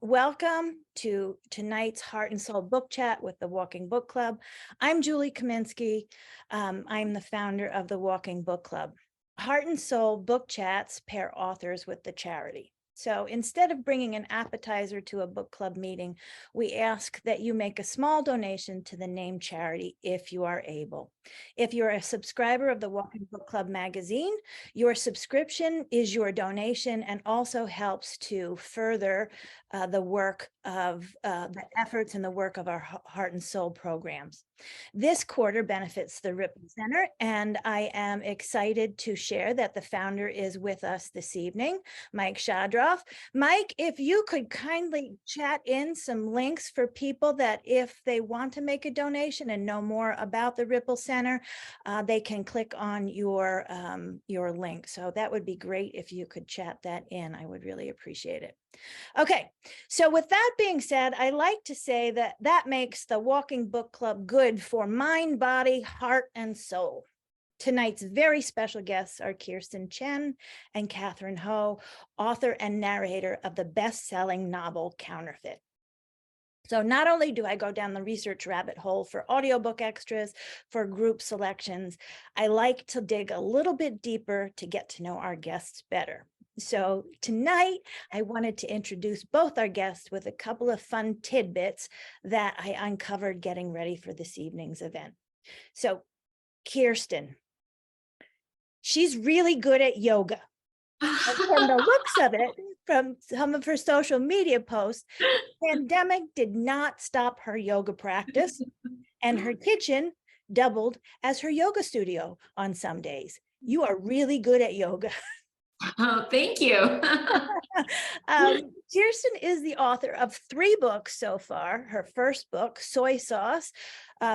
Welcome to tonight's Heart and Soul Book Chat with the Walking Book Club. I'm Julie Kaminsky. I'm the founder of the Walking Book Club. Heart and Soul Book Chats pair authors with the charity. So instead of bringing an appetizer to a book club meeting, we ask that you make a small donation to the named charity if you are able. If you're a subscriber of the Walking Book Club magazine, your subscription is your donation and also helps to further the work of the efforts and the work of our Heart and Soul programs. This quarter benefits the Ripple Center, and I am excited to share that the founder is with us this evening, Mike Shadroff. Mike, if you could kindly chat in some links for people that if they want to make a donation and know more about the Ripple Center, they can click on your link. So that would be great if you could chat that in. I would really appreciate it. Okay, so with that being said, I like to say that that makes the Walking Book Club good for mind, body, heart, and soul. Tonight's very special guests are Kirstin Chen and Catherine Ho, author and narrator of the best-selling novel Counterfeit. So not only do I go down the research rabbit hole for audiobook extras, for group selections, I like to dig a little bit deeper to get to know our guests better. So tonight, I wanted to introduce both our guests with a couple of fun tidbits that I uncovered getting ready for this evening's event. So Kirstin, she's really good at yoga. And from the looks of it, from some of her social media posts, the pandemic did not stop her yoga practice, and her kitchen doubled as her yoga studio on some days. You are really good at yoga. Oh, thank you. Kirstin is the author of 3 books so far. Her first book, Soy Sauce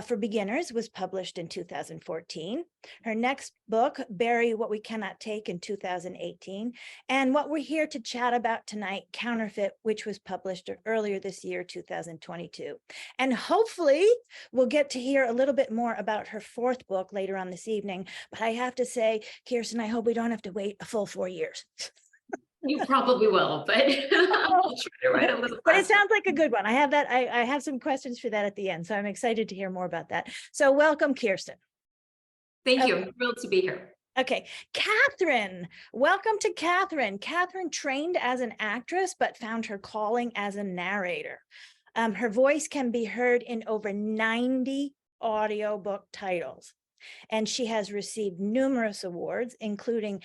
for Beginners, was published in 2014. Her next book, Bury What We Cannot Take, in 2018. And what we're here to chat about tonight, Counterfeit, which was published earlier this year, 2022. And hopefully we'll get to hear a little bit more about her 4th book later on this evening. But I have to say, Kirstin, I hope we don't have to wait a full 4 years. You probably will, but I'll try to write a little But it faster. sounds like a good one. I have that. I have some questions for that at the end, so I'm excited to hear more about that. So welcome, Kirstin. Thank you. I'm thrilled to be here. Okay, Catherine, welcome to Catherine. Catherine trained as an actress, but found her calling as a narrator. Her voice can be heard in over 90 audiobook titles, and she has received numerous awards, including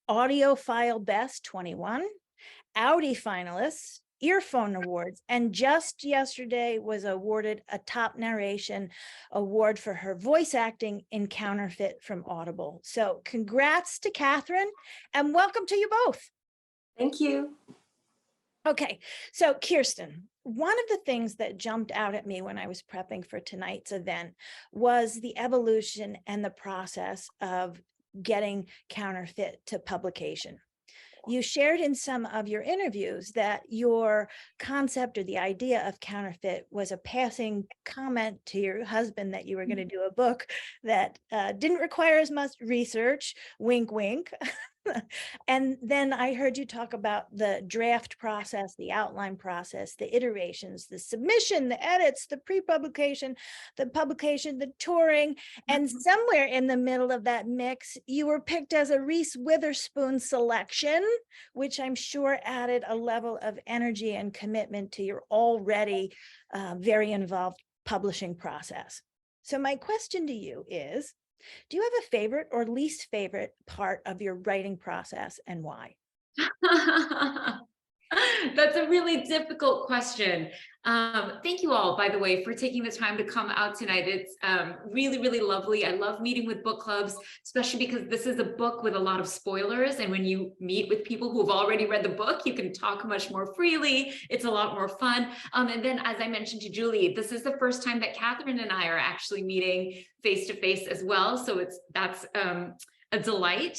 Audiophile Best 21, Audi finalists, Earphone Awards, and just yesterday was awarded a top narration award for her voice acting in Counterfeit from Audible. So congrats to Catherine and welcome to you both. Thank you. Okay, so Kirstin, one of the things that jumped out at me when I was prepping for tonight's event was the evolution and the process of getting Counterfeit to publication. You shared in some of your interviews that your concept or the idea of Counterfeit was a passing comment to your husband that you were going to do a book that didn't require as much research, wink, wink. And then I heard you talk about the draft process, the outline process, the iterations, the submission, the edits, the pre-publication, the publication, the touring, and somewhere in the middle of that mix, you were picked as a Reese Witherspoon selection, which I'm sure added a level of energy and commitment to your already very involved publishing process. So my question to you is, do you have a favorite or least favorite part of your writing process and why? That's a really difficult question. Thank you all, by the way, for taking the time to come out tonight. It's really, really lovely. I love meeting with book clubs, especially because this is a book with a lot of spoilers. And when you meet with people who've already read the book, you can talk much more freely. It's a lot more fun. And then, as I mentioned to Julie, this is the first time that Catherine and I are actually meeting face to face as well. So that's a delight.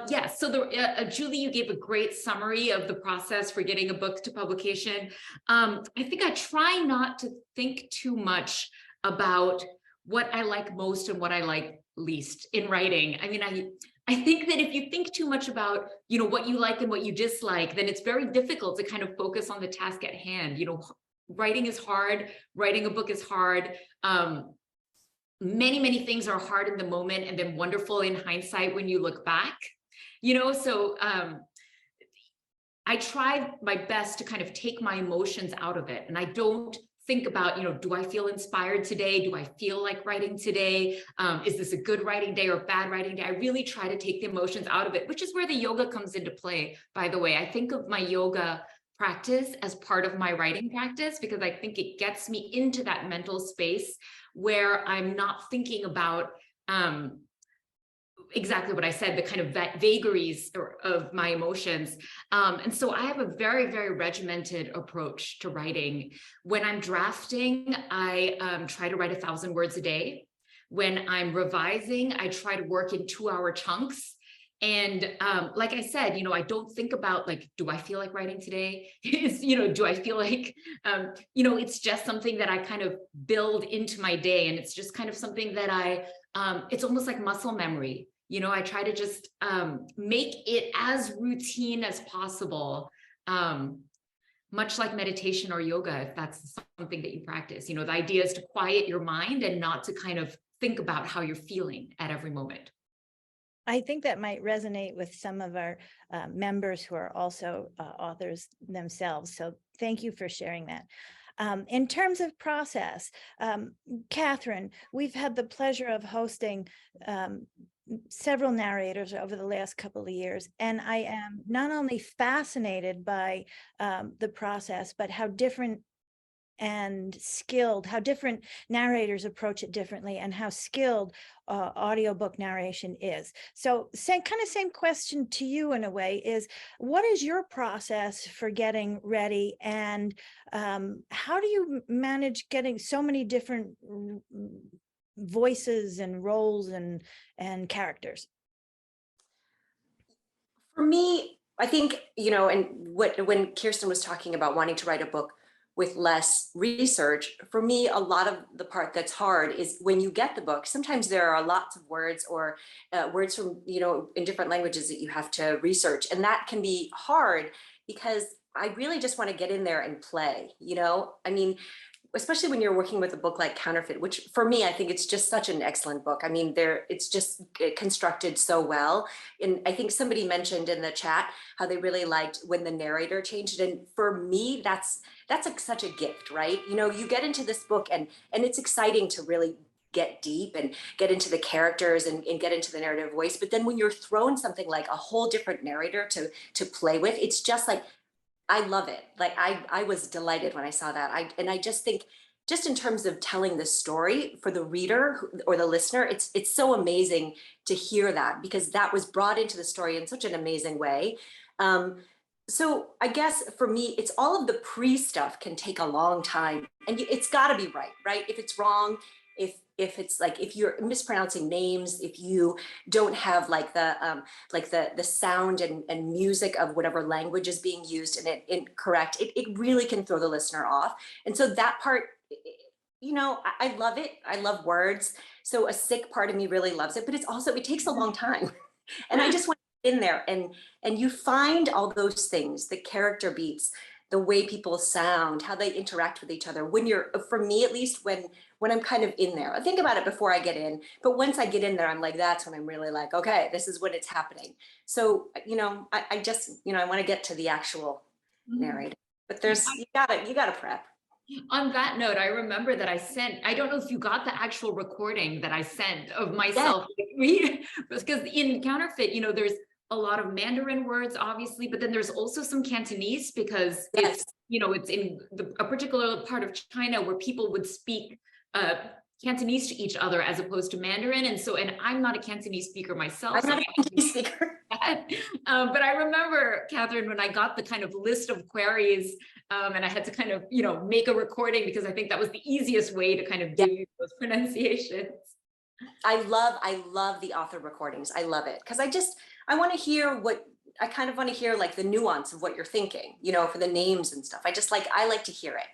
Yes, so Julie, you gave a great summary of the process for getting a book to publication. I think I try not to think too much about what I like most and what I like least in writing. I mean, I think that if you think too much about, you know, what you like and what you dislike, then it's very difficult to kind of focus on the task at hand. You know, writing is hard, writing a book is hard. Many things are hard in the moment and then wonderful in hindsight when you look back, you know, so I try my best to kind of take my emotions out of it. And I don't think about, you know, do I feel inspired today? Do I feel like writing today? Is this a good writing day or bad writing day? I really try to take the emotions out of it, which is where the yoga comes into play, by the way. I think of my yoga practice as part of my writing practice because I think it gets me into that mental space where I'm not thinking about exactly what I said, the kind of vagaries of my emotions. And so I have a very regimented approach to writing. When I'm drafting, I try to write 1,000 words a day. When I'm revising, I try to work in 2-hour chunks. And like I said, you know, I don't think about like, do I feel like writing today? You know, do I feel like, you know, it's just something that I kind of build into my day. And it's just kind of something that it's almost like muscle memory. You know, I try to just make it as routine as possible, much like meditation or yoga, if that's something that you practice. You know, the idea is to quiet your mind and not to kind of think about how you're feeling at every moment. I think that might resonate with some of our members who are also authors themselves. So thank you for sharing that. In terms of process, Catherine, we've had the pleasure of hosting several narrators over the last couple of years, and I am not only fascinated by the process, but how different and skilled, how different narrators approach it differently, and how skilled audiobook narration is. So same question to you in a way is, what is your process for getting ready, and how do you manage getting so many different voices and roles and characters? For me, I think, you know, and when Kirstin was talking about wanting to write a book with less research, for me, a lot of the part that's hard is when you get the book, sometimes there are lots of words or words from, you know, in different languages that you have to research. And that can be hard because I really just want to get in there and play, you know, I mean, especially when you're working with a book like Counterfeit, which for me, I think it's just such an excellent book. I mean, it's just constructed so well. And I think somebody mentioned in the chat how they really liked when the narrator changed. And for me, that's like such a gift, right? You know, you get into this book and it's exciting to really get deep and get into the characters and get into the narrative voice. But then when you're thrown something like a whole different narrator to play with, it's just like, I love it. Like I was delighted when I saw that. I just think, just in terms of telling the story for the reader or the listener, it's so amazing to hear that because that was brought into the story in such an amazing way. So I guess for me, it's all of the pre stuff can take a long time, and it's got to be right, right? If it's wrong, if it's like if you're mispronouncing names, if you don't have like the sound and music of whatever language is being used and it incorrect, it really can throw the listener off. And so that part, you know, I love it. I love words. So a sick part of me really loves it, but it's also, it takes a long time. And I just want to get in there and you find all those things, the character beats, the way people sound, how they interact with each other. When you're, for me at least, when I'm kind of in there, I think about it before I get in, but once I get in there, I'm like, that's when I'm really like, okay, this is when it's happening. So, you know, I just, you know, I want to get to the actual narrator, but you gotta prep. On that note, I remember that I don't know if you got the actual recording that I sent of myself. Yeah. Because in Counterfeit, you know, there's a lot of Mandarin words, obviously, but then there's also some Cantonese because it's, you know, it's in a particular part of China where people would speak Cantonese to each other as opposed to Mandarin. And so, and I'm not a Cantonese speaker myself. I'm not a Cantonese speaker. But I remember, Catherine, when I got the kind of list of queries and I had to kind of, you know, make a recording because I think that was the easiest way to kind of do those pronunciations. I love the author recordings. I love it because I want to hear I kind of want to hear like the nuance of what you're thinking, you know, for the names and stuff. I like to hear it.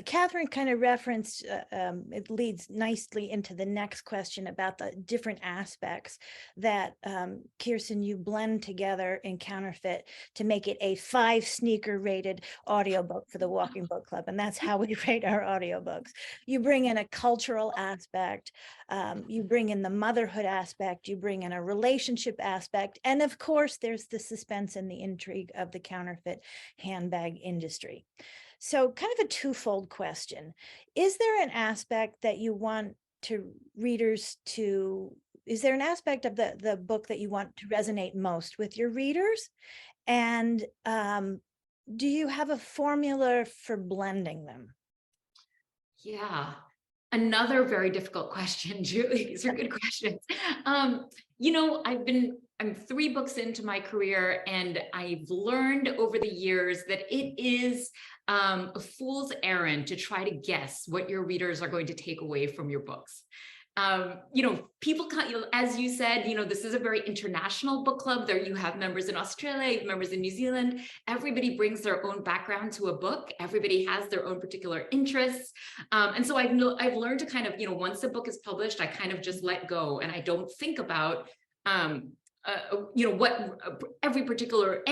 Catherine kind of referenced, it leads nicely into the next question about the different aspects that, Kirstin, you blend together in Counterfeit to make it a 5 sneaker rated audiobook for the Walking Book Club. And that's how we rate our audiobooks. You bring in a cultural aspect, you bring in the motherhood aspect, you bring in a relationship aspect, and of course, there's the suspense and the intrigue of the counterfeit handbag industry. So kind of a twofold question. Is there an aspect that you want to readers to, is there an aspect of the book that you want to resonate most with your readers? And do you have a formula for blending them? Yeah, another very difficult question, Julie. These are good questions. You know, I'm 3 books into my career, and I've learned over the years that it is a fool's errand to try to guess what your readers are going to take away from your books. You know, people can't, as you said, you know, this is a very international book club. There you have members in Australia, you have members in New Zealand. Everybody brings their own background to a book. Everybody has their own particular interests. And so I've learned to kind of, you know, once a book is published, I kind of just let go and I don't think about, you know, what any particular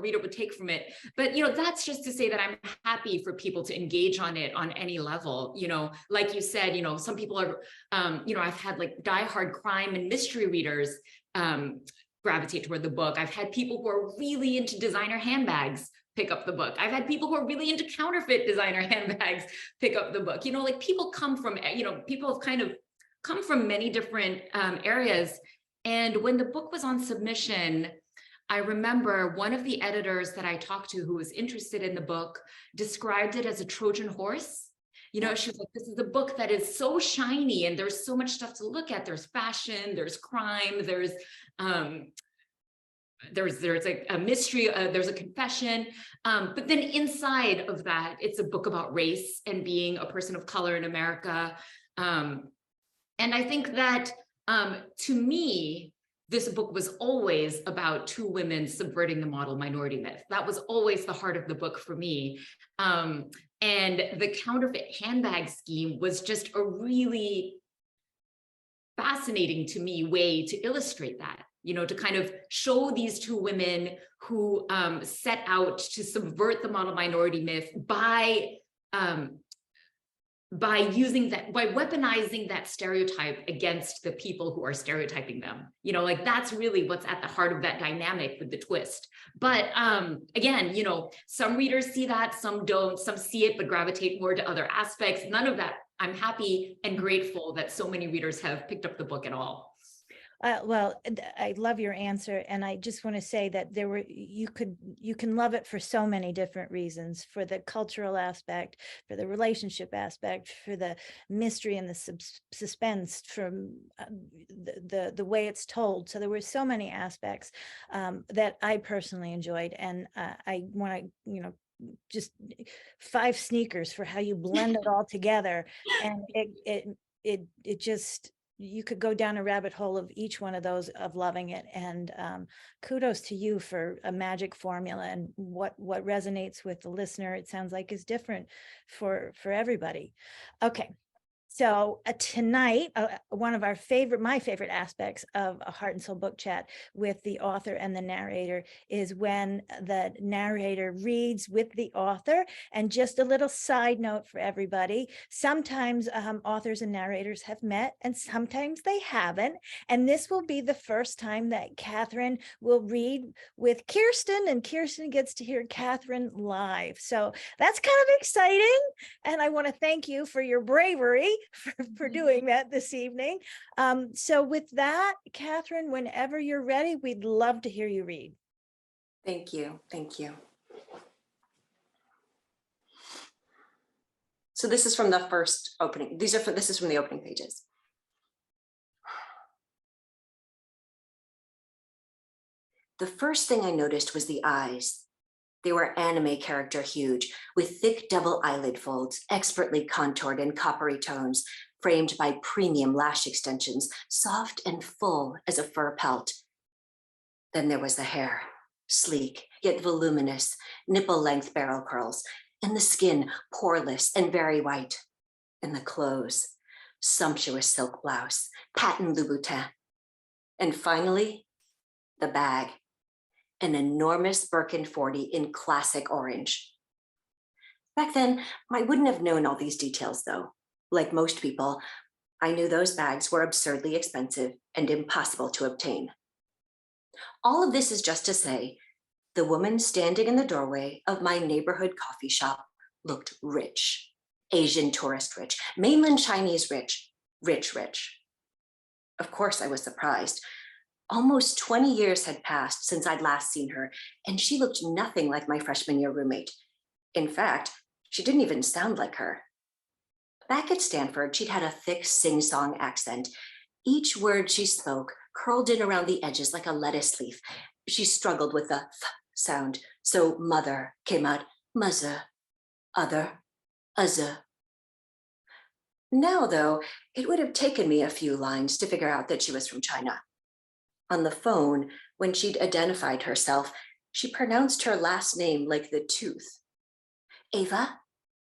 reader would take from it. But, you know, that's just to say that I'm happy for people to engage on it on any level. You know, like you said, you know, some people are, you know, I've had like diehard crime and mystery readers gravitate toward the book. I've had people who are really into designer handbags pick up the book. I've had people who are really into counterfeit designer handbags pick up the book. You know, like people come from, you know, people have kind of come from many different areas. And when the book was on submission, I remember one of the editors that I talked to who was interested in the book described it as a Trojan horse. You know, she was like, this is a book that is so shiny and there's so much stuff to look at. There's fashion, there's crime, there's like a mystery, there's a confession. But then inside of that, it's a book about race and being a person of color in America. And I think that to me, this book was always about 2 women subverting the model minority myth. That was always the heart of the book for me. And the counterfeit handbag scheme was just a really fascinating to me way to illustrate that, you know, to kind of show these 2 women who set out to subvert the model minority myth by weaponizing that stereotype against the people who are stereotyping them. You know, like that's really what's at the heart of that dynamic with the twist. But again, you know, some readers see that, some don't, some see it, but gravitate more to other aspects. None of that. I'm happy and grateful that so many readers have picked up the book at all. Well, I love your answer, and I just want to say that you can love it for so many different reasons, for the cultural aspect, for the relationship aspect, for the mystery and the suspense, from the way it's told. So there were so many aspects that I personally enjoyed, and I want to, you know, just 5 sneakers for how you blend it all together, and it just, you could go down a rabbit hole of each one of those, of loving it. And kudos to you for a magic formula, and what resonates with the listener, it sounds like, is different for everybody. Okay. So tonight, one of my favorite aspects of a Heart and Soul book chat with the author and the narrator is when the narrator reads with the author. And just a little side note for everybody, sometimes authors and narrators have met and sometimes they haven't. And this will be the first time that Catherine will read with Kirstin, and Kirstin gets to hear Catherine live. So that's kind of exciting. And I want to thank you for your bravery for doing that this evening. So with that, Catherine, whenever you're ready, we'd love to hear you read. Thank you. Thank you. So this is from the first opening. This is from the opening pages. The first thing I noticed was the eyes. They were anime character huge, with thick double eyelid folds, expertly contoured in coppery tones, framed by premium lash extensions, soft and full as a fur pelt. Then there was the hair, sleek, yet voluminous, nipple-length barrel curls, and the skin poreless and very white, and the clothes, sumptuous silk blouse, patent Louboutin, and finally, the bag, an enormous Birkin 40 in classic orange. Back then, I wouldn't have known all these details though. Like most people, I knew those bags were absurdly expensive and impossible to obtain. All of this is just to say, the woman standing in the doorway of my neighborhood coffee shop looked rich, Asian tourist rich, mainland Chinese rich, rich, rich. Of course, I was surprised. Almost 20 years had passed since I'd last seen her, and she looked nothing like my freshman year roommate. In fact, she didn't even sound like her. Back at Stanford, she'd had a thick sing-song accent. Each word she spoke curled in around the edges like a lettuce leaf. She struggled with the th sound, so mother came out mother, other, other. Now, though, it would have taken me a few lines to figure out that she was from China. On the phone, when she'd identified herself, she pronounced her last name like the tooth. Ava,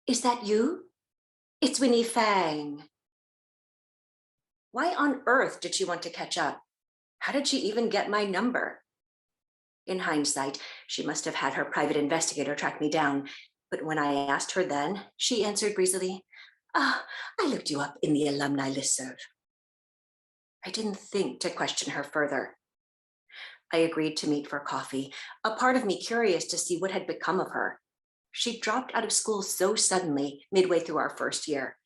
is that you? It's Winnie Fang. Why on earth did she want to catch up? How did she even get my number? In hindsight, she must have had her private investigator track me down, but when I asked her then, she answered breezily, "Ah, I looked you up in the alumni listserv." I didn't think to question her further. I agreed to meet for coffee, a part of me curious to see what had become of her. She dropped out of school so suddenly, midway through our first year.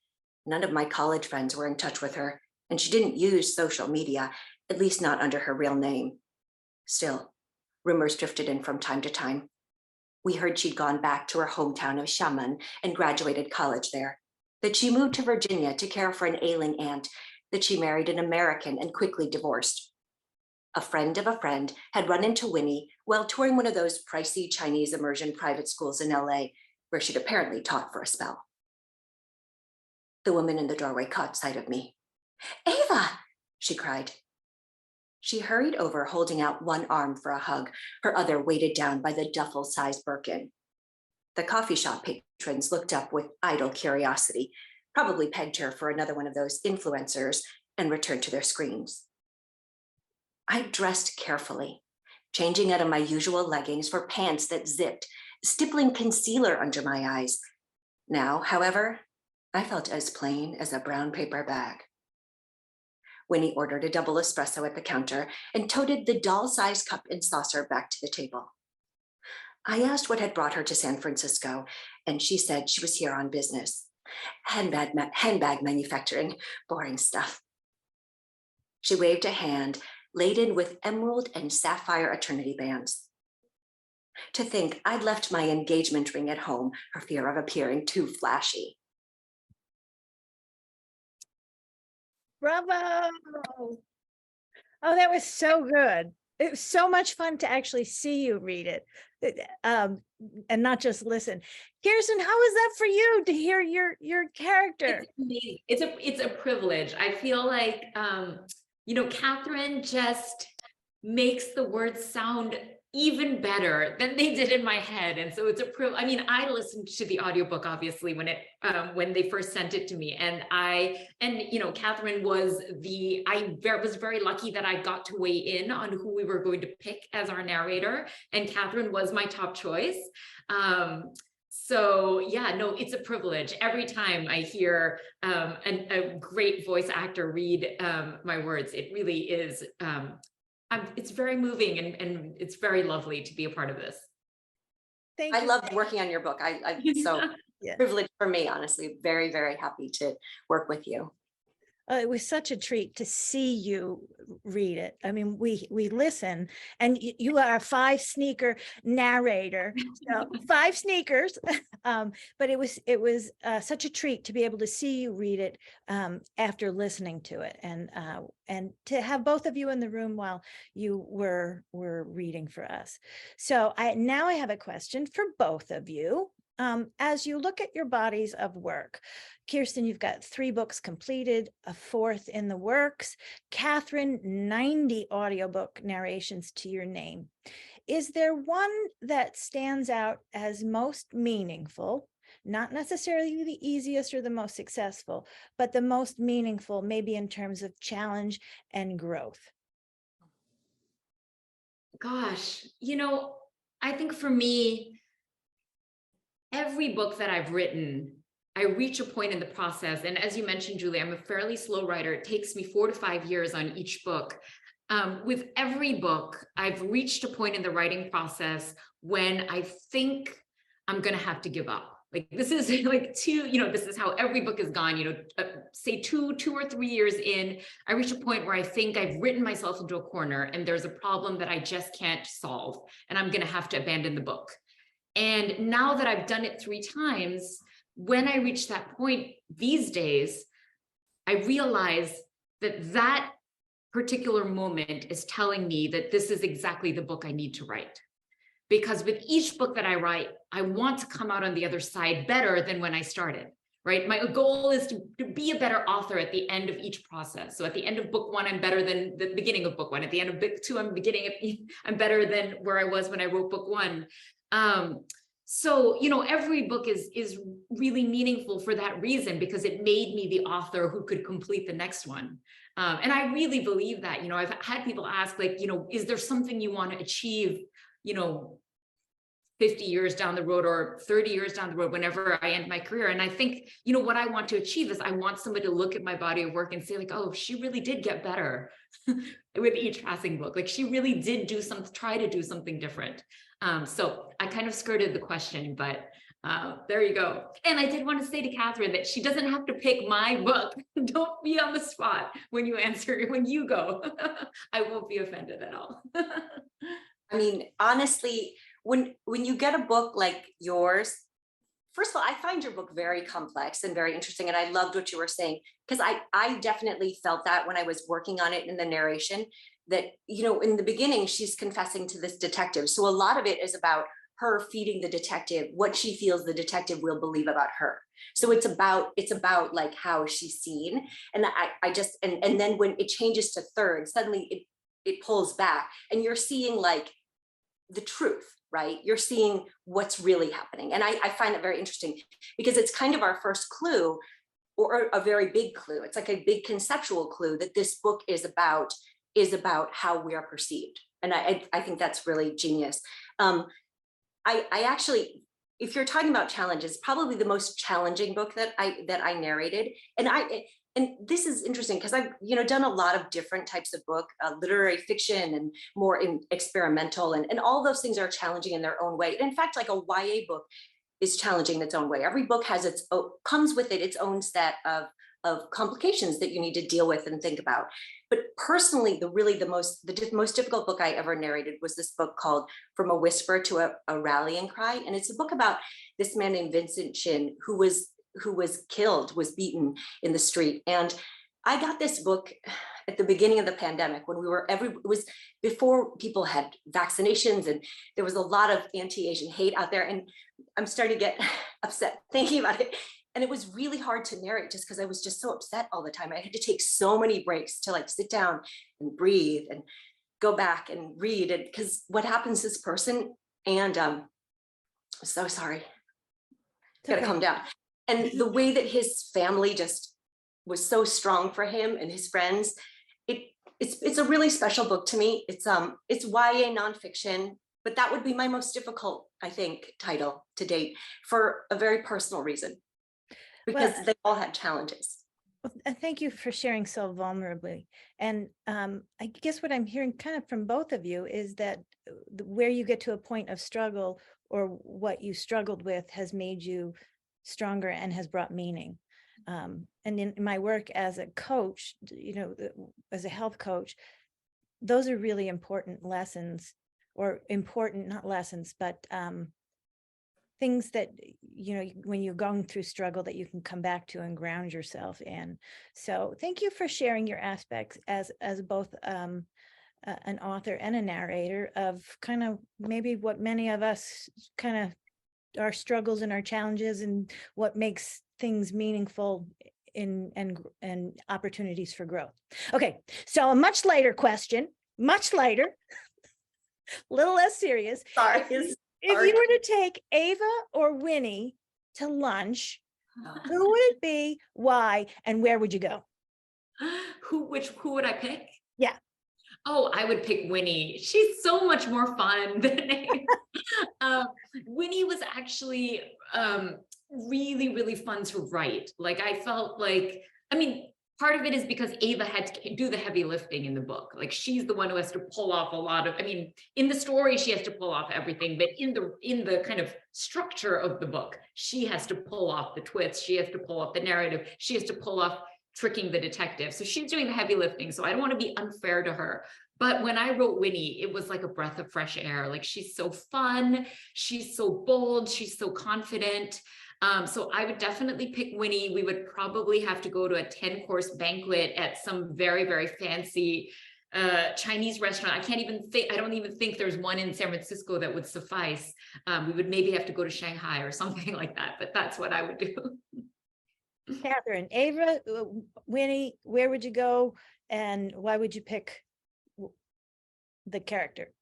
None of my college friends were in touch with her, and she didn't use social media, at least not under her real name. Still, rumors drifted in from time to time. We heard she'd gone back to her hometown of Xiamen and graduated college there, that she moved to Virginia to care for an ailing aunt, that she married an American and quickly divorced. A friend of a friend had run into Winnie while touring one of those pricey Chinese immersion private schools in LA, where she'd apparently taught for a spell. The woman in the doorway caught sight of me. "Ava!" she cried. She hurried over, holding out one arm for a hug, her other weighted down by the duffel-sized Birkin. The coffee shop patrons looked up with idle curiosity, probably pegged her for another one of those influencers, and returned to their screens. I dressed carefully, changing out of my usual leggings for pants that zipped, stippling concealer under my eyes. Now, however, I felt as plain as a brown paper bag. Winnie ordered a double espresso at the counter and toted the doll-sized cup and saucer back to the table. I asked what had brought her to San Francisco, and she said she was here on business. Handbag manufacturing, boring stuff. She waved a hand laden with emerald and sapphire eternity bands. To think I'd left my engagement ring at home for fear of appearing too flashy. Bravo. Oh, that was so good. It was so much fun to actually see you read it, and not just listen. Kirsten, how was that for you to hear your character? It's amazing. It's a privilege. I feel like Catherine just makes the words sound even better than they did in my head. And so it's a privilege. I mean, I listened to the audiobook, obviously, when they first sent it to me. And Catherine was I was very lucky that I got to weigh in on who we were going to pick as our narrator. And Catherine was my top choice. So yeah, no, it's a privilege. Every time I hear a great voice actor read my words, it really is, it's very moving and it's very lovely to be a part of this. Thank you. I loved working on your book. I so Yeah. privileged for me, honestly. Very, very happy to work with you. It was such a treat to see you read it. I mean, we listen, and you are a 5-sneaker narrator, so 5 sneakers. But it was such a treat to be able to see you read it after listening to it, and to have both of you in the room while you were reading for us. So now I have a question for both of you. As you look at your bodies of work, Kirstin, you've got 3 books completed, a 4th in the works. Catherine, 90 audiobook narrations to your name. Is there one that stands out as most meaningful not necessarily the easiest or the most successful, but the most meaningful, maybe in terms of challenge and growth? Gosh, I think for me, every book that I've written, I reach a point in the process. And as you mentioned, Julie, I'm a fairly slow writer. It takes me 4 to 5 years on each book. With every book, I've reached a point in the writing process when I think I'm going to have to give up. Like this is like this is how every book has gone, say two or 3 years in, I reach a point where I think I've written myself into a corner and there's a problem that I just can't solve. And I'm going to have to abandon the book. And now that I've done it 3 times, when I reach that point these days, I realize that particular moment is telling me that this is exactly the book I need to write. Because with each book that I write, I want to come out on the other side better than when I started, right? My goal is to be a better author at the end of each process. So at the end of book 1, I'm better than the beginning of book 1. At the end of book 2, I'm better than where I was when I wrote book 1. So, every book is really meaningful for that reason, because it made me the author who could complete the next one. And I really believe that. I've had people ask, like, is there something you want to achieve, 50 years down the road or 30 years down the road, whenever I end my career? And I think, what I want to achieve is I want somebody to look at my body of work and say, like, oh, she really did get better with each passing book. Like she really did try to do something different. So I kind of skirted the question, but there you go. And I did want to say to Catherine that she doesn't have to pick my book. Don't be on the spot when you go. I won't be offended at all. I mean, honestly, when you get a book like yours, first of all, I find your book very complex and very interesting. And I loved what you were saying, because I definitely felt that when I was working on it in the narration, that, in the beginning, she's confessing to this detective. So a lot of it is about her feeding the detective what she feels the detective will believe about her. So it's about like how she's seen. And I just, and then when it changes to third, suddenly it pulls back and you're seeing like the truth, right? You're seeing what's really happening. And I find that very interesting, because it's kind of our first clue, or a very big clue. It's like a big conceptual clue that this book is about how we are perceived. And I think that's really genius. I actually, if you're talking about challenges, probably the most challenging book that I narrated. And this is interesting, because I've done a lot of different types of book, literary fiction and more experimental, and all those things are challenging in their own way. And in fact, like a YA book is challenging in its own way. Every book has comes with it its own set of complications that you need to deal with and think about. But personally, the most difficult book I ever narrated was this book called From a Whisper to a Rallying Cry. And it's a book about this man named Kirstin Chen who was killed, was beaten in the street. And I got this book at the beginning of the pandemic, when it was before people had vaccinations, and there was a lot of anti-Asian hate out there. And I'm starting to get upset thinking about it. And it was really hard to narrate, just because I was just so upset all the time. I had to take so many breaks to like sit down and breathe and go back and read it, because what happens to this person, and I'm so sorry, gotta calm down. And the way that his family just was so strong for him and his friends, it's a really special book to me. It's YA nonfiction, but that would be my most difficult, I think, title to date, for a very personal reason, because they all had challenges. Thank you for sharing so vulnerably. And I guess what I'm hearing kind of from both of you is that where you get to a point of struggle, or what you struggled with, has made you stronger and has brought meaning. And in my work as a coach, as a health coach, those are really important lessons, or important, not lessons, but things that, when you're going through struggle, that you can come back to and ground yourself in. So thank you for sharing your aspects as both an author and a narrator of kind of maybe what many of us kind of our struggles and our challenges, and what makes things meaningful and opportunities for growth. Okay, so a much lighter question, much lighter, little less serious. Sorry. If you were to take Ava or Winnie to lunch, Oh. who would it be, why, and where would you go? Who would I pick? Yeah. Oh, I would pick Winnie. She's so much more fun than Ava. Um, Winnie was actually really, really fun to write. Like I felt like, I mean, part of it is because Ava had to do the heavy lifting in the book. Like she's the one who has to pull off a lot of, I mean, in the story, she has to pull off everything, but in the kind of structure of the book, she has to pull off the twists. She has to pull off the narrative. She has to pull off tricking the detective. So she's doing the heavy lifting. So I don't want to be unfair to her. But when I wrote Winnie, it was like a breath of fresh air. Like she's so fun. She's so bold. She's so confident. So I would definitely pick Winnie. We would probably have to go to a 10-course banquet at some very, very fancy Chinese restaurant. I don't even think there's one in San Francisco that would suffice. We would maybe have to go to Shanghai or something like that, but that's what I would do. Catherine, Ava, Winnie, where would you go and why would you pick the character?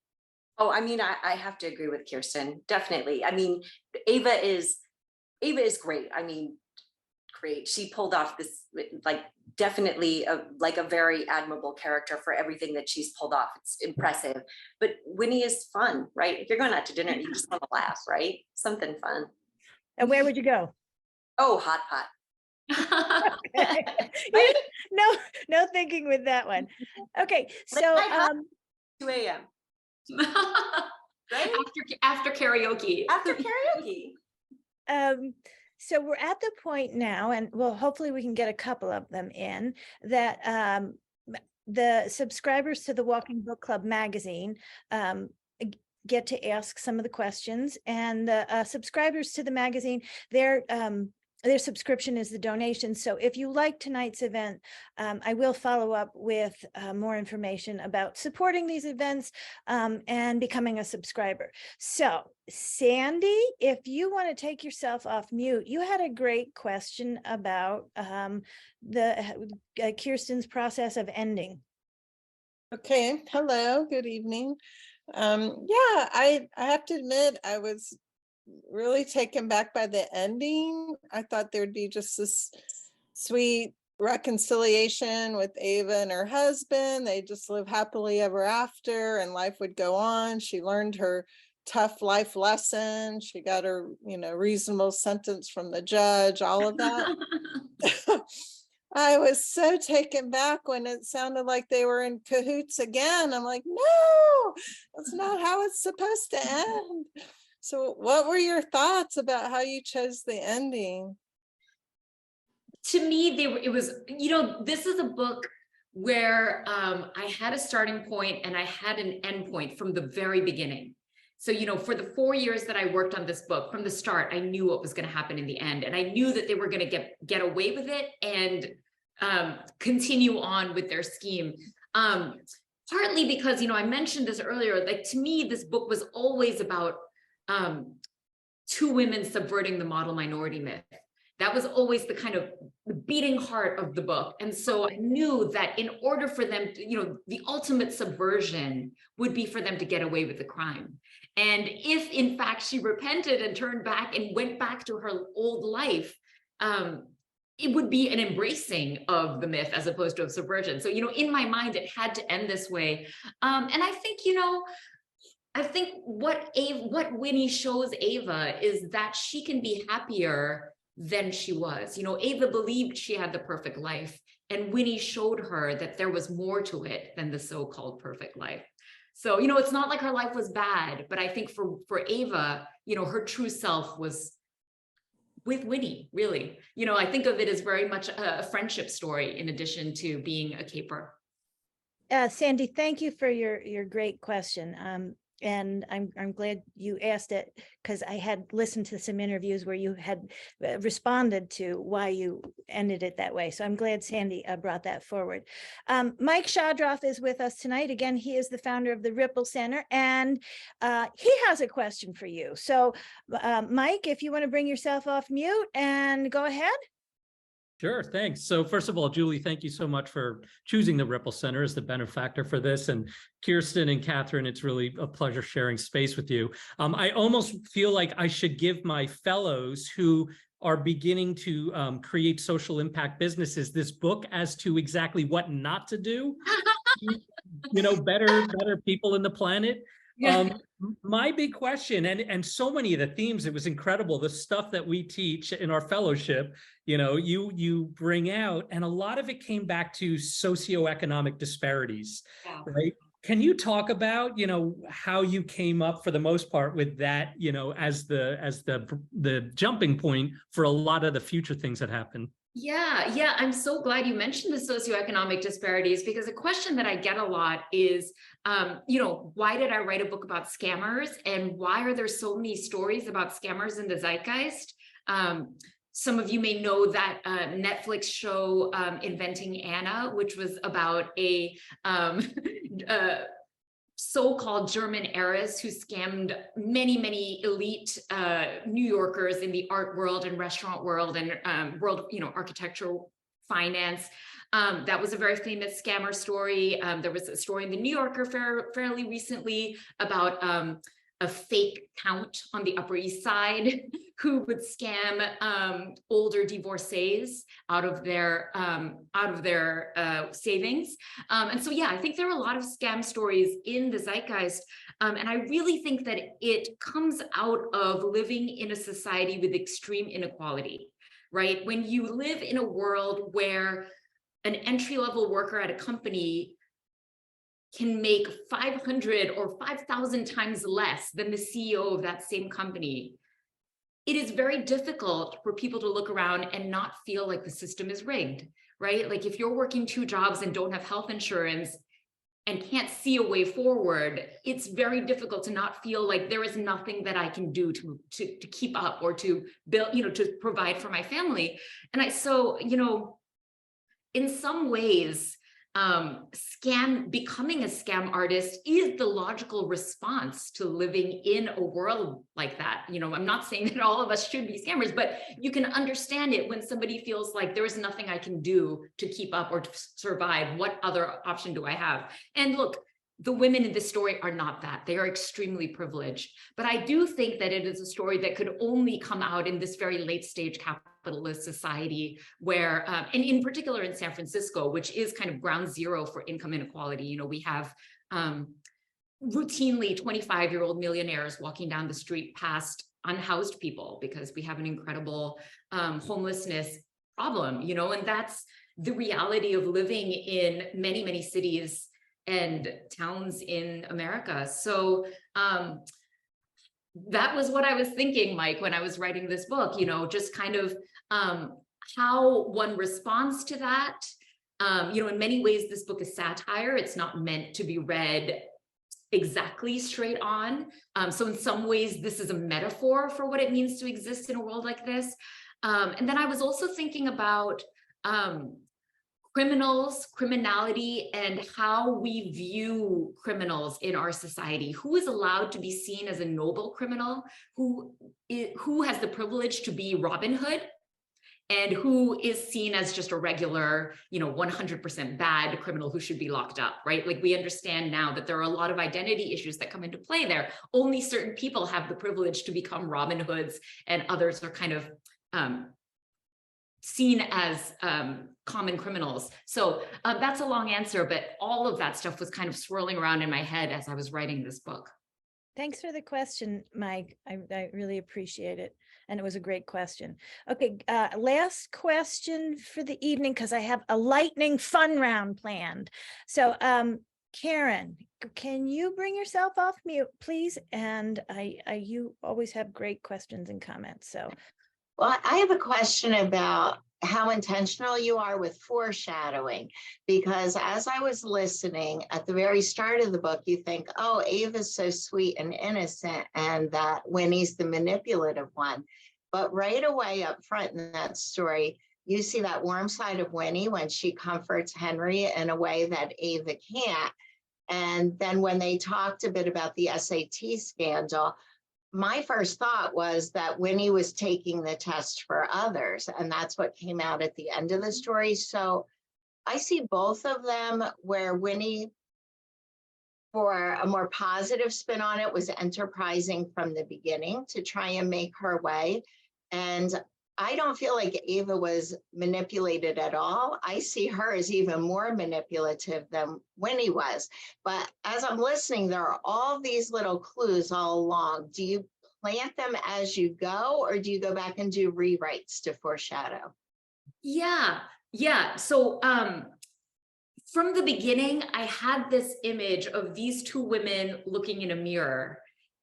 Oh, I mean, I have to agree with Kirstin, definitely. I mean, Ava is great. I mean, great. She pulled off this, like, definitely a very admirable character for everything that she's pulled off. It's impressive. But Winnie is fun, right? If you're going out to dinner, you just want to laugh, right? Something fun. And where would you go? Oh, hot pot. Okay. Right? No thinking with that one. Okay, so Late night hot 2 a.m. Right? After karaoke. After karaoke. So we're at the point now, and well, hopefully we can get a couple of them in, that the subscribers to the Walking Book Club magazine get to ask some of the questions, and the subscribers to the magazine, their subscription is the donation. So if you like tonight's event, I will follow up with more information about supporting these events and becoming a subscriber. So Sandy, if you want to take yourself off mute, you had a great question about Kirstin's process of ending. Okay, hello, good evening. Yeah, I have to admit, I was really taken back by the ending. I thought there'd be just this sweet reconciliation with Ava and her husband. They just live happily ever after and life would go on. She learned her tough life lesson. She got her, reasonable sentence from the judge, all of that. I was so taken back when it sounded like they were in cahoots again. I'm like, no, that's not how it's supposed to end. So what were your thoughts about how you chose the ending? To me, it was, this is a book where I had a starting point and I had an end point from the very beginning. So, for the 4 years that I worked on this book, from the start, I knew what was going to happen in the end. And I knew that they were going to get away with it and continue on with their scheme. Partly because, I mentioned this earlier, like to me, this book was always about two women subverting the model minority myth. That was always the kind of the beating heart of the book. And so I knew that in order for them to, the ultimate subversion would be for them to get away with the crime. And if in fact she repented and turned back and went back to her old life, it would be an embracing of the myth as opposed to a subversion. So, in my mind, it had to end this way. And I think, I think what Winnie shows Ava is that she can be happier than she was. Ava believed she had the perfect life, and Winnie showed her that there was more to it than the so-called perfect life. So, it's not like her life was bad, but I think for Ava, her true self was with Winnie, really. I think of it as very much a friendship story in addition to being a caper. Sandy, thank you for your great question. And I'm glad you asked it, because I had listened to some interviews where you had responded to why you ended it that way. So I'm glad Sandy brought that forward. Mike Shadroff is with us tonight. Again, he is the founder of the Ripple Center, and he has a question for you. So Mike, if you want to bring yourself off mute and go ahead. Sure, thanks. So first of all, Julie, thank you so much for choosing the Ripple Center as the benefactor for this. And Kirstin and Catherine, it's really a pleasure sharing space with you. I almost feel like I should give my fellows who are beginning to create social impact businesses this book as to exactly what not to do. Better people in the planet. Yeah. My big question, and so many of the themes, it was incredible, the stuff that we teach in our fellowship, you bring out, and a lot of it came back to socioeconomic disparities, Yeah. right? Can you talk about, how you came up for the most part with that, as the jumping point for a lot of the future things that happen? Yeah. I'm so glad you mentioned the socioeconomic disparities, because a question that I get a lot is, why did I write a book about scammers, and why are there so many stories about scammers in the zeitgeist? Some of you may know that Netflix show Inventing Anna, which was about a so-called German heiress who scammed many elite New Yorkers in the art world and restaurant world and world of architectural finance. That was a very famous scammer story. There was a story in the New Yorker fairly recently about a fake count on the Upper East Side who would scam older divorcees out of their savings. And so, yeah, I think there are a lot of scam stories in the zeitgeist. And I really think that it comes out of living in a society with extreme inequality, right? When you live in a world where an entry-level worker at a company can make 500 or 5,000 times less than the CEO of that same company, it is very difficult for people to look around and not feel like the system is rigged, right? Like if you're working 2 jobs and don't have health insurance and can't see a way forward, it's very difficult to not feel like there is nothing that I can do to keep up or to build, to provide for my family. And in some ways, becoming a scam artist is the logical response to living in a world like that. I'm not saying that all of us should be scammers, but you can understand it when somebody feels like there is nothing I can do to keep up or to survive. What other option do I have? And look, the women in this story are not that. They are extremely privileged. But I do think that it is a story that could only come out in this very late stage capitalist society where, and in particular in San Francisco, which is kind of ground zero for income inequality. We have routinely 25-year-old millionaires walking down the street past unhoused people because we have an incredible homelessness problem, and that's the reality of living in many cities and towns in America. So that was what I was thinking, Mike, when I was writing this book, just kind of how one responds to that. In many ways, this book is satire. It's not meant to be read exactly straight on. So in some ways, this is a metaphor for what it means to exist in a world like this. And then I was also thinking about criminality, and how we view criminals in our society. Who is allowed to be seen as a noble criminal? Who has the privilege to be Robin Hood? And who is seen as just a regular, 100% bad criminal who should be locked up, right? Like we understand now that there are a lot of identity issues that come into play there. Only certain people have the privilege to become Robin Hoods, and others are kind of seen as common criminals. So that's a long answer, but all of that stuff was kind of swirling around in my head as I was writing this book. Thanks for the question, Mike. I really appreciate it. And it was a great question. Okay, last question for the evening, because I have a lightning fun round planned. So Karen, can you bring yourself off mute, please? And you always have great questions and comments. So. Well, I have a question about how intentional you are with foreshadowing, because as I was listening at the very start of the book, you think, oh, Ava's so sweet and innocent, and that Winnie's the manipulative one. But right away up front in that story, you see that warm side of Winnie when she comforts Henry in a way that Ava can't. And then when they talked a bit about the SAT scandal, my first thought was that Winnie was taking the test for others, and that's what came out at the end of the story. So I see both of them where Winnie, for a more positive spin on it, was enterprising from the beginning to try and make her way. And I don't feel like Ava was manipulated at all. I see her as even more manipulative than Winnie was. But as I'm listening, there are all these little clues all along. Do you plant them as you go, or do you go back and do rewrites to foreshadow? Yeah. So from the beginning, I had this image of these two women looking in a mirror,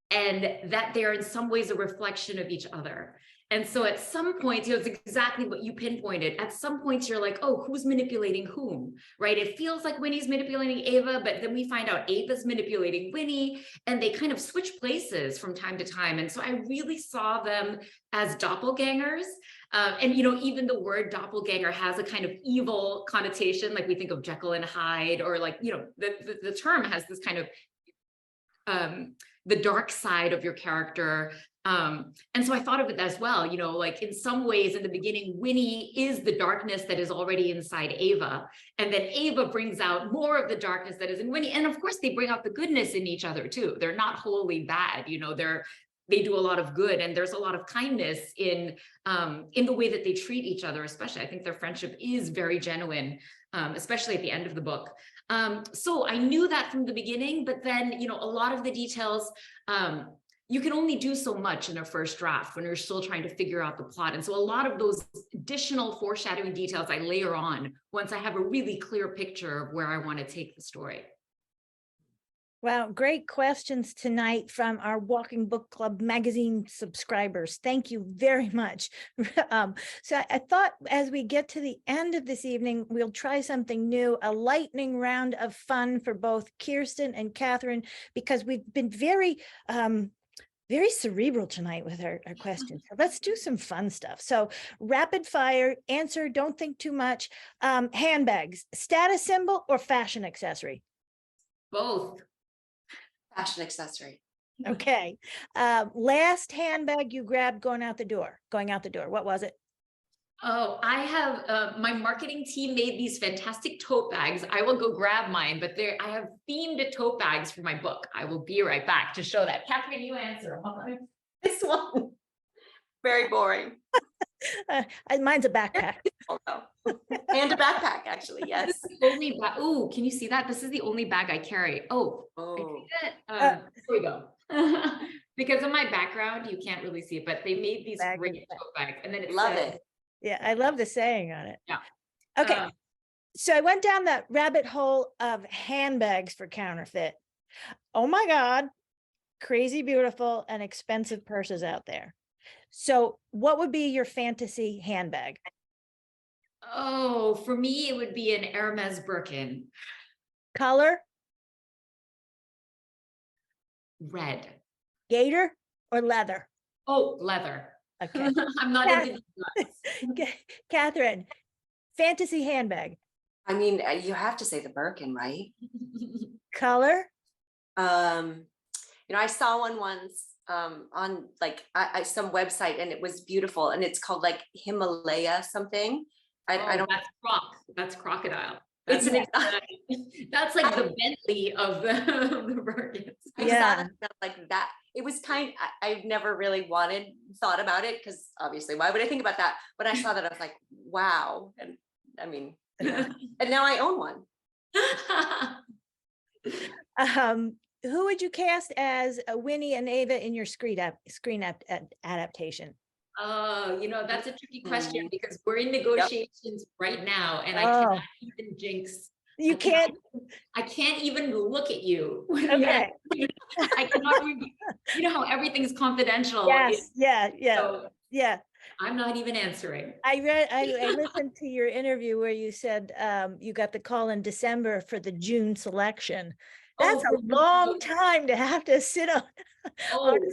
and that they're in some ways a reflection of each other. And so at some point, it's exactly what you pinpointed. At some points, you're like, oh, who's manipulating whom, right? It feels like Winnie's manipulating Ava, but then we find out Ava's manipulating Winnie, and they kind of switch places from time to time. And so I really saw them as doppelgangers. And, even the word doppelganger has a kind of evil connotation, like we think of Jekyll and Hyde, or like, the term has this kind of the dark side of your character. And so I thought of it as well, like in some ways in the beginning, Winnie is the darkness that is already inside Ava. And then Ava brings out more of the darkness that is in Winnie. And of course, they bring out the goodness in each other too. They're not wholly bad, they do a lot of good, and there's a lot of kindness in the way that they treat each other, especially. I think their friendship is very genuine, especially at the end of the book. So I knew that from the beginning, but then, a lot of the details, you can only do so much in a first draft when you're still trying to figure out the plot. And so a lot of those additional foreshadowing details I layer on once I have a really clear picture of where I want to take the story. Wow, great questions tonight from our Walking Book Club magazine subscribers. Thank you very much. So I thought as we get to the end of this evening, we'll try something new, a lightning round of fun for both Kirstin and Catherine, because we've been very cerebral tonight with our questions. So let's do some fun stuff. So rapid fire, answer, don't think too much. Handbags, status symbol or fashion accessory? Both. Fashion accessory. Okay. Last handbag you grabbed going out the door. What was it? Oh, I have my marketing team made these fantastic tote bags. I will go grab mine, but I have themed tote bags for my book. I will be right back to show that. Catherine, you answer. This one. Very boring. Mine's a backpack. And a backpack, actually, yes. Oh, can you see that? This is the only bag I carry. Oh. Oh. Here we go. Because of my background, you can't really see it, but they made these great tote bags. And then Love it. Yeah, I love the saying on it. Yeah. Okay. So I went down that rabbit hole of handbags for Counterfeit. Oh my God. Crazy beautiful and expensive purses out there. So what would be your fantasy handbag? Oh, for me, it would be an Hermes Birkin. Color? Red. Gator or leather? Oh, leather. Okay. I'm not into Catherine, fantasy handbag. I mean, you have to say the Birkin, right? Color? I saw one once on like some website, and it was beautiful, and it's called like Himalaya something. I don't. That's crocodile. It's That's like the Bentley of the Birkins. Yeah, like that. It was I've never really thought about it, because obviously, why would I think about that? When I saw that, I was like, wow. And I mean, and now I own one. Who would you cast as Winnie and Ava in your screen adaptation? Oh, that's a tricky question, because we're in negotiations right now, and I cannot even jinx. You can't. I can't even look at you. Okay. I cannot. You know how everything's confidential. Yes. Yeah. So Yeah. I'm not even answering. I listened to your interview where you said you got the call in December for the June selection. That's a long time to have to sit on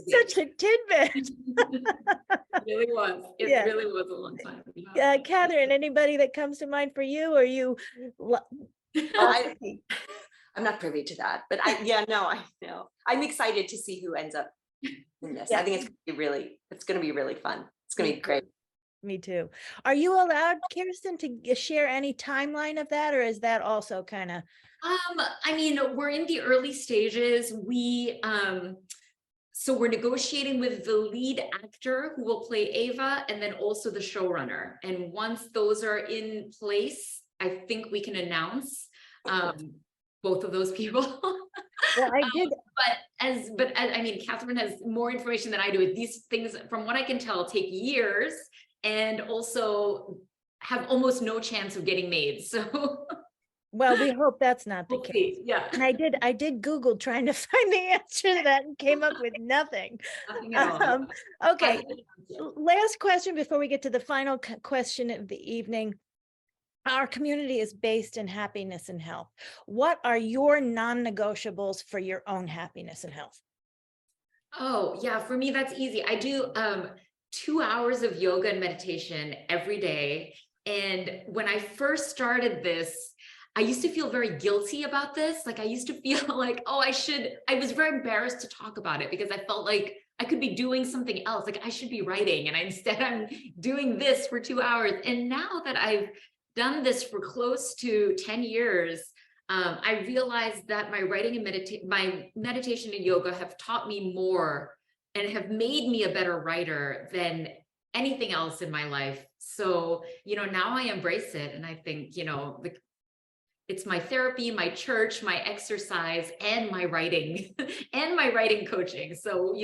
such a tidbit. It really was. It really was a long time. Catherine, anybody that comes to mind for you, or you? I'm not privy to that, but I know. I'm excited to see who ends up in this. Yeah. I think it's going to be really fun. It's going to be great. Me too. Are you allowed, Kirsten, to share any timeline of that, or is that also kind of? I mean, we're in the early stages. So we're negotiating with the lead actor who will play Ava, and then also the showrunner. And once those are in place, I think we can announce both of those people. Well, I did. But I mean, Catherine has more information than I do. These things, from what I can tell, take years and also have almost no chance of getting made. So Well, we hope that's not the we'll case. see. Yeah. And I did Google trying to find the answer to that and came up with nothing. Nothing at all. Okay, last question before we get to the final question of the evening. Our community is based in happiness and health. What are your non-negotiables for your own happiness and health? Oh, yeah, for me, that's easy. I do 2 hours of yoga and meditation every day. And when I first started this, I used to feel very guilty about this. Like I used to feel like, oh, I was very embarrassed to talk about it because I felt like I could be doing something else. Like I should be writing. And instead I'm doing this for 2 hours. And now that I've done this for close to 10 years, I realized that my writing and my meditation and yoga have taught me more and have made me a better writer than anything else in my life. So, now I embrace it. And I think, it's my therapy, my church, my exercise, and my writing and my writing coaching. So,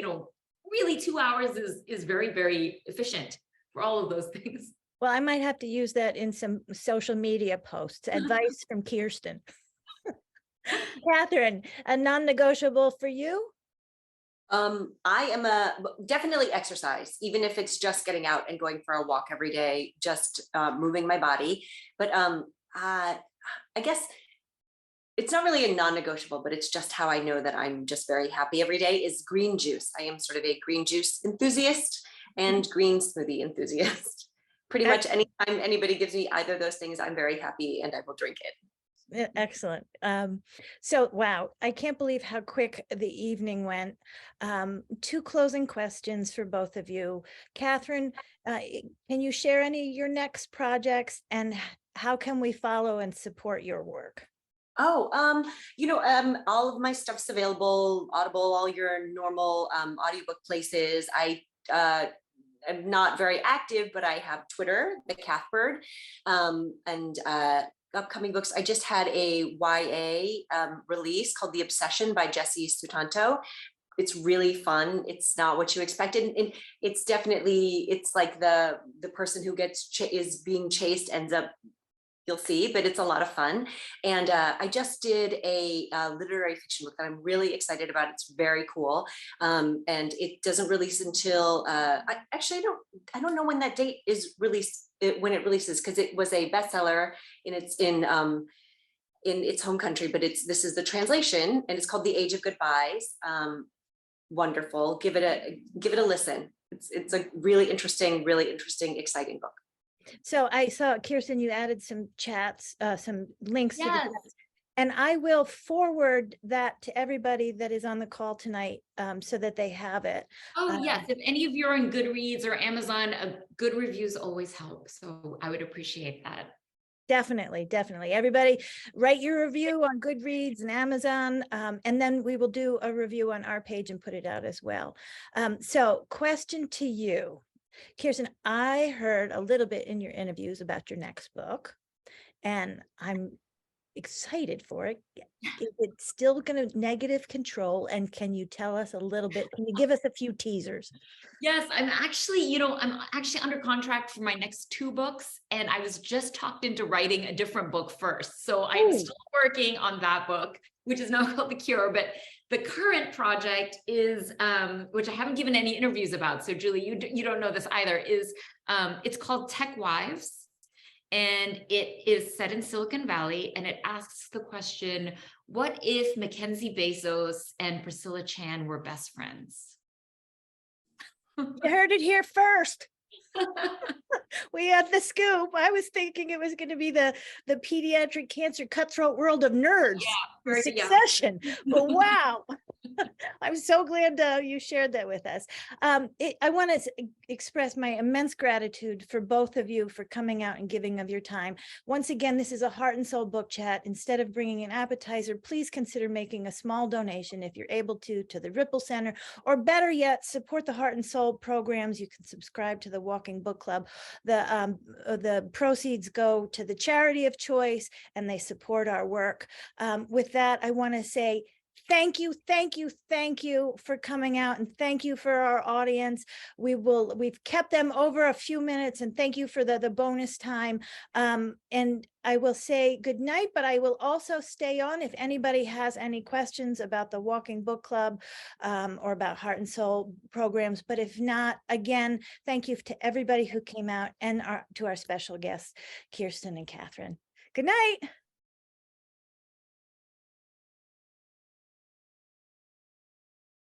really 2 hours is very, very efficient for all of those things. Well, I might have to use that in some social media posts. Advice from Kirsten. Catherine, a non-negotiable for you? I am definitely exercise, even if it's just getting out and going for a walk every day, just moving my body. But I guess it's not really a non-negotiable, but it's just how I know that I'm just very happy every day is green juice. I am sort of a green juice enthusiast and green smoothie enthusiast. Pretty much anytime anybody gives me either of those things, I'm very happy and I will drink it. Excellent. So, wow, I can't believe how quick the evening went. 2 closing questions for both of you. Catherine, can you share any of your next projects and how can we follow and support your work? Oh, all of my stuff's available, Audible, all your normal audiobook places. I am not very active, but I have Twitter, the Cathbird, and upcoming books. I just had a YA release called The Obsession by Jessie Sutanto. It's really fun. It's not what you expected. And it's like the person who is being chased ends up, you'll see, but it's a lot of fun. And I just did a literary fiction book that I'm really excited about. It's very cool. And it doesn't release until, I don't know when that date is released, when it releases, because it was a bestseller in its home country, but this is the translation and it's called The Age of Goodbyes. Wonderful. Give it a listen. It's a really interesting, exciting book. So I saw, Kirsten, you added some chats, some links to the Yes. chats, and I will forward that to everybody that is on the call tonight so that they have it. Oh, yes. If any of you are on Goodreads or Amazon, good reviews always help. So I would appreciate that. Definitely. Everybody write your review on Goodreads and Amazon, and then we will do a review on our page and put it out as well. So question to you. Kirsten, I heard a little bit in your interviews about your next book, and I'm excited for it. Is it still going to negative control? And can you tell us a little bit? Can you give us a few teasers? Yes, I'm actually under contract for my next 2 books, and I was just talked into writing a different book first. So I'm still working on that book, which is now called The Cure. But the current project is, which I haven't given any interviews about. So Julie, you don't know this either, is it's called Tech Wives. And it is set in Silicon Valley, and it asks the question, what if Mackenzie Bezos and Priscilla Chan were best friends? You heard it here first. We have the scoop. I was thinking it was going to be the pediatric cancer cutthroat world of nerds. Yeah, Succession. But wow. I'm so glad you shared that with us. I want to express my immense gratitude for both of you for coming out and giving of your time. Once again, this is a heart and soul book chat. Instead of bringing an appetizer, please consider making a small donation if you're able to the Ripple Center, or better yet, support the Heart and Soul programs. You can subscribe to the Walking Book Club. The proceeds go to the charity of choice, and they support our work. With that, I want to say thank you for coming out, and thank you for our audience. We've kept them over a few minutes, and thank you for the bonus time. And I will say good night, but I will also stay on if anybody has any questions about the Walking Book Club or about Heart and Soul programs. But if not, again, thank you to everybody who came out, and to our special guests, Kirstin and Catherine. Good night.